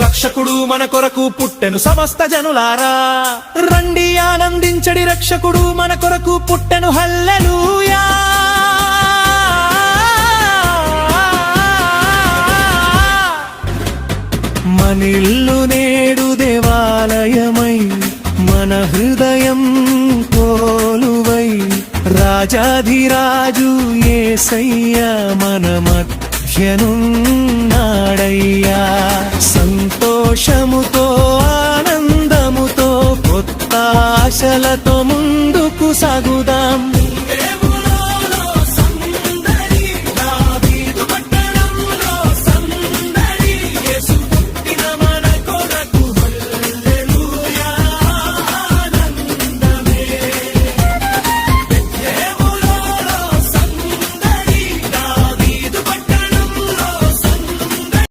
రక్షకుడు మన కొరకు పుట్టెను సమస్త జనులారా రండి ఆనందించడి రక్షకుడు మన కొరకు పుట్టెను హల్లెలూయా మనిల్లు నేడు దేవాలయమై మన హృదయం కోలువై రాజాధిరాజు యేసయ్య మన మధ్యనున్నాడు